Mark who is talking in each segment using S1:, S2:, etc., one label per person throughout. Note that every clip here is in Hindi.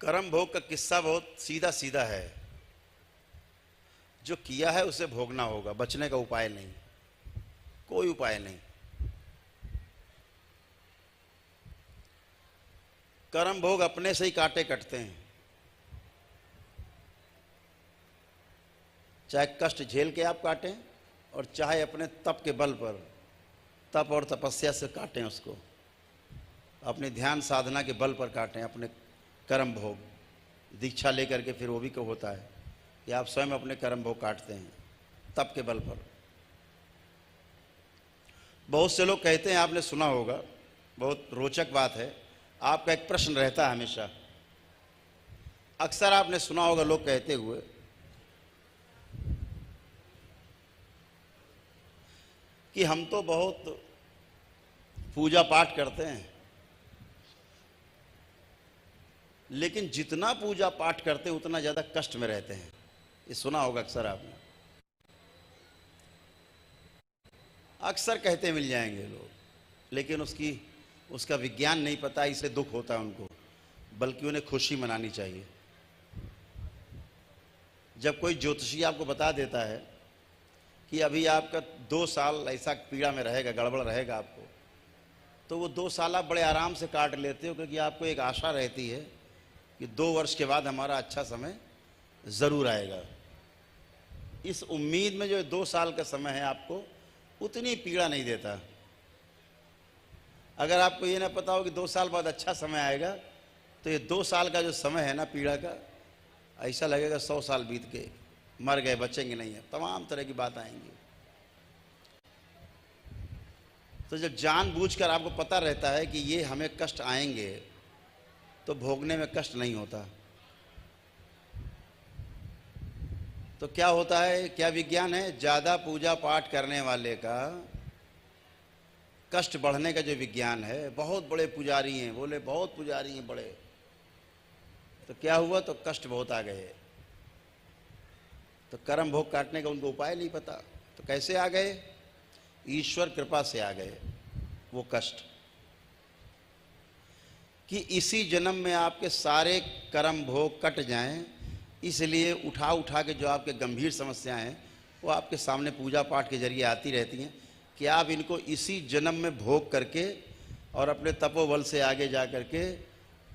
S1: कर्म भोग का किस्सा बहुत सीधा सीधा है। जो किया है उसे भोगना होगा, बचने का उपाय नहीं, कोई उपाय नहीं। कर्म भोग अपने से ही कांटे कटते हैं। चाहे कष्ट झेल के आप काटें और चाहे अपने तप के बल पर, तप और तपस्या से काटें उसको, अपने ध्यान साधना के बल पर काटें अपने कर्म भोग। दीक्षा लेकर के फिर वो भी क्यों होता है कि आप स्वयं अपने कर्म भोग काटते हैं तप के बल पर। बहुत से लोग कहते हैं, आपने सुना होगा, बहुत रोचक बात है, आपका एक प्रश्न रहता है हमेशा, अक्सर आपने सुना होगा लोग कहते हुए कि हम तो बहुत पूजा पाठ करते हैं, लेकिन जितना पूजा पाठ करते हैं उतना ज़्यादा कष्ट में रहते हैं। ये सुना होगा अक्सर आपने, अक्सर कहते मिल जाएंगे लोग, लेकिन उसका विज्ञान नहीं पता, इसलिए दुख होता है उनको, बल्कि उन्हें खुशी मनानी चाहिए। जब कोई ज्योतिषी आपको बता देता है कि अभी आपका 2 साल ऐसा पीड़ा में रहेगा, गड़बड़ रहेगा आपको, तो वो 2 साल आप बड़े आराम से काट लेते हो, क्योंकि आपको एक आशा रहती है कि 2 वर्ष के बाद हमारा अच्छा समय ज़रूर आएगा। इस उम्मीद में जो 2 साल का समय है आपको उतनी पीड़ा नहीं देता। अगर आपको ये ना पता हो कि 2 साल बाद अच्छा समय आएगा, तो ये 2 साल का जो समय है ना पीड़ा का, ऐसा लगेगा 100 साल बीत के मर गए, बचेंगे नहीं है, तमाम तरह की बात आएंगी। तो जब जानबूझकर आपको पता रहता है कि ये हमें कष्ट आएंगे, तो भोगने में कष्ट नहीं होता। तो क्या होता है, क्या विज्ञान है, ज़्यादा पूजा पाठ करने वाले का कष्ट बढ़ने का जो विज्ञान है, बहुत बड़े पुजारी हैं, बोले बहुत पुजारी हैं बड़े, तो क्या हुआ, तो कष्ट बहुत आ गए, तो कर्म भोग काटने का उनको उपाय नहीं पता, तो कैसे आ गए, ईश्वर कृपा से आ गए वो कष्ट, कि इसी जन्म में आपके सारे कर्म भोग कट जाएं। इसलिए उठा उठा के जो आपके गंभीर समस्याएं हैं वो आपके सामने पूजा पाठ के जरिए आती रहती हैं, कि आप इनको इसी जन्म में भोग करके और अपने तपोबल से आगे जा करके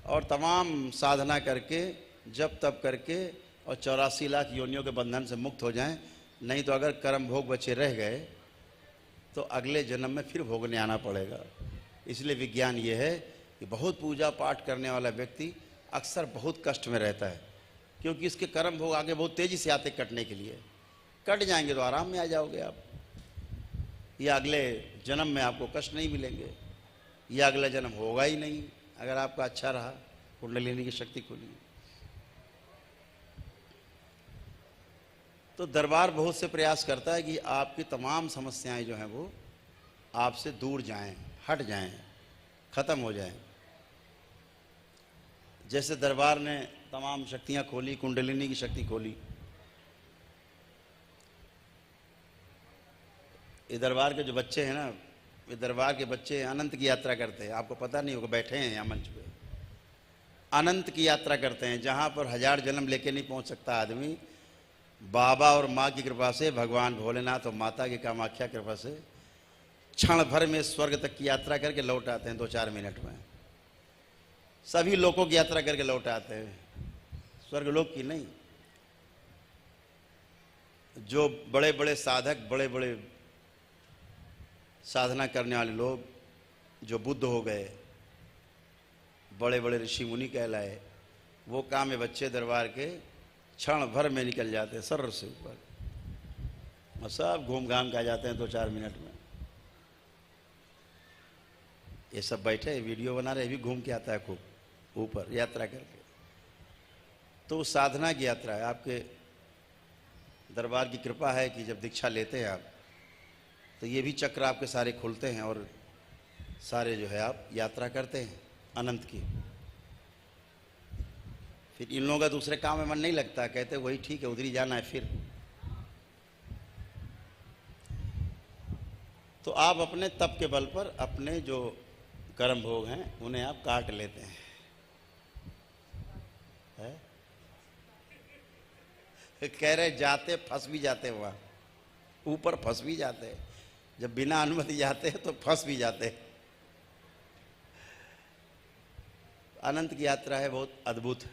S1: और तमाम साधना करके, जप तप करके और 84 लाख योनियों के बंधन से मुक्त हो जाएं। नहीं तो अगर कर्म भोग बचे रह गए तो अगले जन्म में फिर भोगने आना पड़ेगा। इसलिए विज्ञान ये है कि बहुत पूजा पाठ करने वाला व्यक्ति अक्सर बहुत कष्ट में रहता है, क्योंकि इसके कर्म भोग आगे बहुत तेज़ी से आते कटने के लिए। कट जाएंगे तो आराम में आ जाओगे आप, या अगले जन्म में आपको कष्ट नहीं मिलेंगे, या अगला जन्म होगा ही नहीं अगर आपका अच्छा रहा, कुंडलिनी की शक्ति खुली। तो दरबार बहुत से प्रयास करता है कि आपकी तमाम समस्याएं जो हैं वो आपसे दूर जाएं, हट जाएं, ख़त्म हो जाएं। जैसे दरबार ने तमाम शक्तियां खोली, कुंडलिनी की शक्ति खोली, ये दरबार के जो बच्चे हैं ना, ये दरबार के बच्चे अनंत की यात्रा करते हैं, आपको पता नहीं होगा, बैठे हैं यहाँ मंच पे, अनंत की यात्रा करते हैं, जहाँ पर 1000 जन्म लेके नहीं पहुँच सकता आदमी। बाबा और माँ की कृपा से, भगवान भोलेनाथ और माता की कामाख्या कृपा से क्षण भर में स्वर्ग तक की यात्रा करके लौट आते हैं 2-4 मिनट में। सभी लोगों की यात्रा करके लौट आते हैं, स्वर्ग लोक की नहीं। जो बड़े बड़े साधक, बड़े बड़े साधना करने वाले लोग, जो बुद्ध हो गए, बड़े बड़े ऋषि मुनि कहलाए, वो काम में बच्चे दरबार के क्षण भर में निकल जाते हैं सर से ऊपर, और सब घूम घाम के आ जाते हैं 2-4 मिनट में। ये सब बैठे वीडियो बना रहे, भी घूम के आता है खूब ऊपर यात्रा करके। तो साधना की यात्रा है, आपके दरबार की कृपा है कि जब दीक्षा लेते हैं आप, तो ये भी चक्र आपके सारे खुलते हैं और सारे जो है आप यात्रा करते हैं अनंत की। फिर इन लोगों का दूसरे काम में मन नहीं लगता, कहते वही ठीक है, उधर ही जाना है फिर। तो आप अपने तप के बल पर अपने जो कर्म भोग हैं उन्हें आप काट लेते हैं। है? कह रहे जाते फंस भी जाते, वहां ऊपर फंस भी जाते, जब बिना अनुमति जाते हैं तो फंस भी जाते। अनंत की यात्रा है, बहुत अद्भुत है।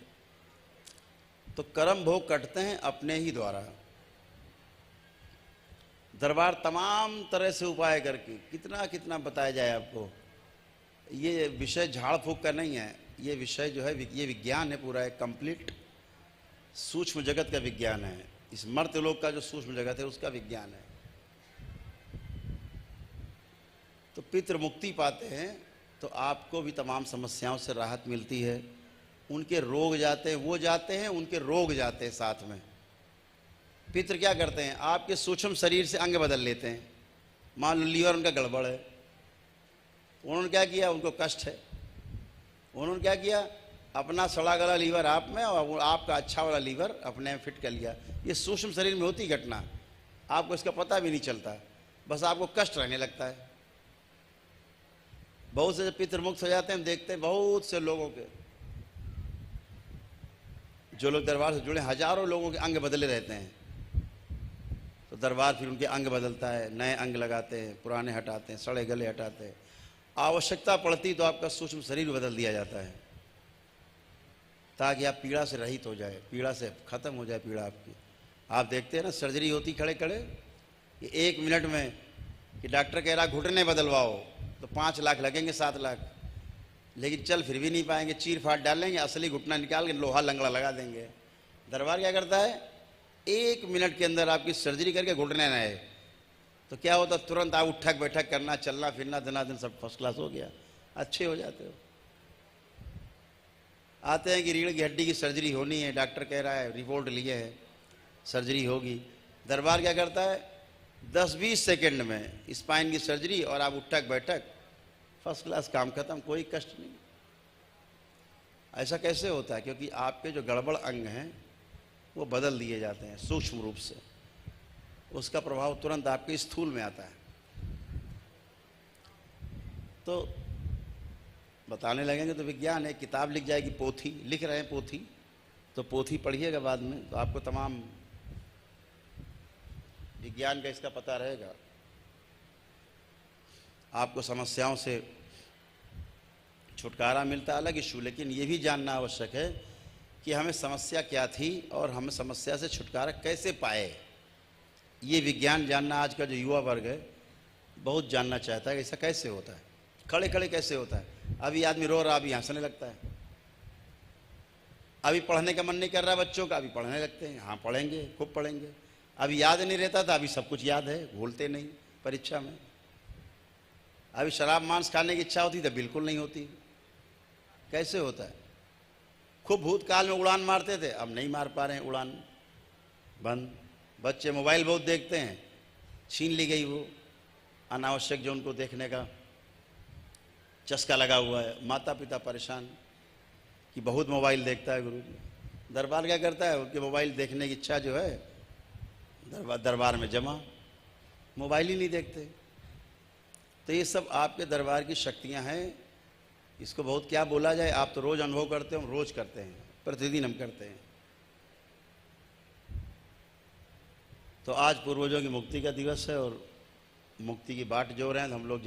S1: तो कर्म भोग कटते हैं अपने ही द्वारा। दरबार तमाम तरह से उपाय करके, कितना कितना बताया जाए आपको। ये विषय झाड़ फूक का नहीं है, ये विषय जो है ये विज्ञान है, पूरा है कंप्लीट सूक्ष्म जगत का विज्ञान है। इस मर्त्य लोक का जो सूक्ष्म जगत है उसका विज्ञान है। तो पितृ मुक्ति पाते हैं तो आपको भी तमाम समस्याओं से राहत मिलती है। उनके रोग जाते हैं, वो जाते हैं, उनके रोग जाते हैं साथ में। पितृ क्या करते हैं, आपके सूक्ष्म शरीर से अंग बदल लेते हैं। मान लो लीवर उनका गड़बड़ है, उन्होंने क्या किया, उनको कष्ट है, उन्होंने क्या किया, अपना सड़ा गला लीवर आप में और आपका अच्छा वाला लीवर अपने में फिट कर लिया। ये सूक्ष्म शरीर में होती घटना, आपको इसका पता भी नहीं चलता, बस आपको कष्ट रहने लगता है। बहुत से पितृमुक्त हो जाते हैं, हम देखते हैं बहुत से लोगों के, जो लोग दरबार से जुड़े, हजारों लोगों के अंग बदले रहते हैं। तो दरबार फिर उनके अंग बदलता है, नए अंग लगाते हैं, पुराने हटाते हैं, सड़े गले हटाते हैं। आवश्यकता पड़ती तो आपका सूक्ष्म शरीर बदल दिया जाता है, ताकि आप पीड़ा से रहित हो जाए, पीड़ा से खत्म हो जाए पीड़ा आपकी। आप देखते हैं ना, सर्जरी होती खड़े खड़े, कि 1 मिनट में कि डॉक्टर कह रहा घुटने बदलवाओ तो 5 लाख लगेंगे, 7 लाख, लेकिन चल फिर भी नहीं पाएंगे, चीर फाड़ डालेंगे, असली घुटना निकाल के लोहा लंगड़ा लगा देंगे। दरबार क्या करता है, 1 मिनट के अंदर आपकी सर्जरी करके घुटने न आए तो क्या होता, तुरंत आप उठक बैठक करना, चलना फिरना धनाधन सब फर्स्ट क्लास हो गया, अच्छे हो जाते हो। आते हैं कि रीढ़ की हड्डी की सर्जरी होनी है, डॉक्टर कह रहा है, रिपोर्ट लिए है, सर्जरी होगी। दरबार क्या करता है, 10-20 सेकंड में स्पाइन की सर्जरी और आप उठक बैठक, फर्स्ट क्लास, काम खत्म, कोई कष्ट नहीं। ऐसा कैसे होता है, क्योंकि आपके जो गड़बड़ अंग हैं वो बदल दिए जाते हैं सूक्ष्म रूप से, उसका प्रभाव तुरंत आपके स्थूल में आता है। तो बताने लगेंगे तो विज्ञान है, किताब लिख जाएगी, पोथी लिख रहे हैं, पोथी तो पोथी पढ़िएगा बाद में, तो आपको तमाम विज्ञान का इसका पता रहेगा। आपको समस्याओं से छुटकारा मिलता है, अलग इशू, लेकिन ये भी जानना आवश्यक है कि हमें समस्या क्या थी और हम समस्या से छुटकारा कैसे पाए। ये विज्ञान जानना आज का जो युवा वर्ग है बहुत जानना चाहता है, ऐसा कैसे होता है, खड़े खड़े कैसे होता है। अभी आदमी रो रहा, अभी हंसने लगता है। अभी पढ़ने का मन नहीं कर रहा बच्चों का, अभी पढ़ने लगते हैं, हाँ पढ़ेंगे, खूब पढ़ेंगे। अभी याद नहीं रहता था, अभी सब कुछ याद है, भूलते नहीं परीक्षा में। अभी शराब मांस खाने की इच्छा होती तो बिल्कुल नहीं होती, कैसे होता है। खूब भूतकाल में उड़ान मारते थे, अब नहीं मार पा रहे हैं, उड़ान बंद। बच्चे मोबाइल बहुत देखते हैं, छीन ली गई वो अनावश्यक जो उनको देखने का चस्का लगा हुआ है। माता पिता परेशान कि बहुत मोबाइल देखता है गुरु जी। दरबार क्या करता है, उनके मोबाइल देखने की इच्छा जो है दरबार में जमा, मोबाइल ही नहीं देखते। तो ये सब आपके दरबार की शक्तियां हैं, इसको बहुत क्या बोला जाए। आप तो रोज़ अनुभव करते हो, हम रोज़ करते हैं, प्रतिदिन हम करते हैं। तो आज पूर्वजों की मुक्ति का दिवस है और मुक्ति की बाट जो रहे हैं, हम लोग